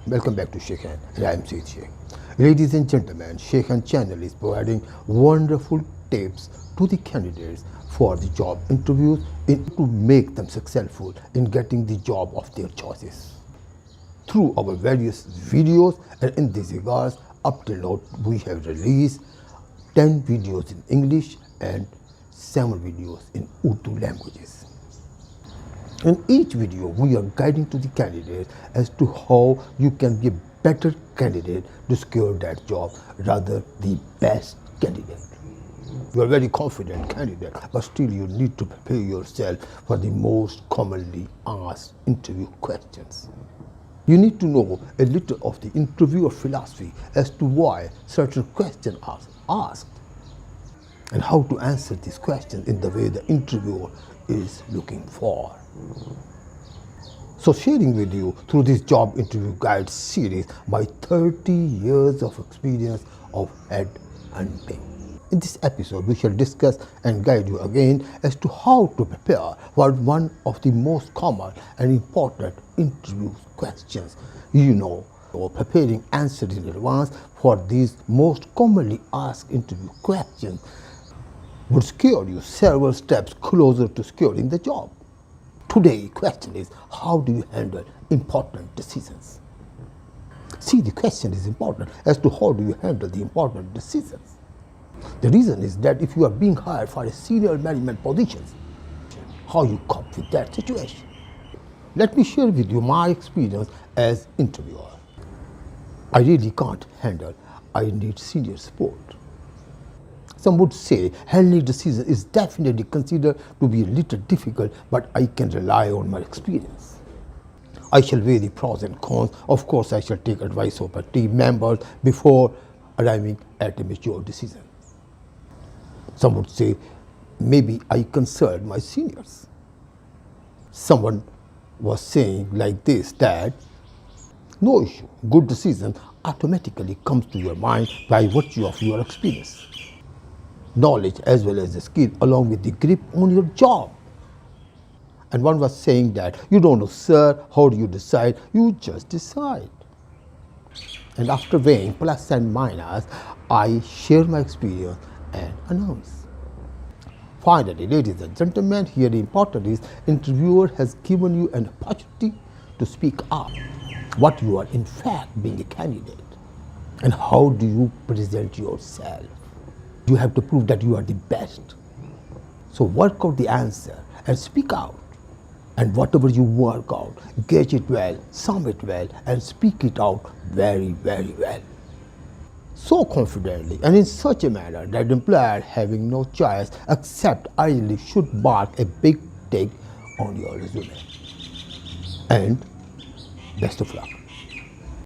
Welcome back to Shaikhain, and I am SAEED. Ladies and gentlemen, Shaikhain channel is providing wonderful tips to the candidates for the job interviews to make them successful in getting the job of their choices. Through our various videos, and in this regards, up till now we have released 10 videos in English and 7 videos in Urdu languages. In each video, we are guiding to the candidate as to how you can be a better candidate to secure that job, rather the best candidate. You are a very confident candidate, but still you need to prepare yourself for the most commonly asked interview questions. You need to know a little of the interviewer philosophy as to why certain questions are asked and how to answer these questions in the way the interviewer is looking for. So sharing with you through this job interview guide series my 30 years of experience of headhunting. In this episode, we shall discuss and guide you again as to how to prepare for one of the most common and important interview questions. Or preparing answers in advance for these most commonly asked interview questions would secure you several steps closer to securing the job. Today's question is, how do you handle important decisions? See, the question is important as to how do you handle the important decisions. The reason is that if you are being hired for a senior management position, how you cope with that situation. Let me share with you my experience as interviewer. I really can't handle, I need senior support. Some would say handling decisions is definitely considered to be a little difficult, but I can rely on my experience. I shall weigh the pros and cons. Of course, I shall take advice of my team members before arriving at a mature decision. Some would say maybe I consult my seniors. Someone was saying like this, that no issue, good decision automatically comes to your mind by virtue of your experience, knowledge as well as the skill, along with the grip on your job. And one was saying that you don't know, sir, how do you decide? You just decide. And after weighing plus and minus, I share my experience and announce. Finally, ladies and gentlemen, here the important is interviewer has given you an opportunity to speak up what you are in fact being a candidate and how do you present yourself. You have to prove that you are the best. So work out the answer and speak out. And whatever you work out, gauge it well, sum it well, and speak it out very, very well. So confidently and in such a manner that the employer, having no choice except ideally, should mark a big tick on your resume. And best of luck.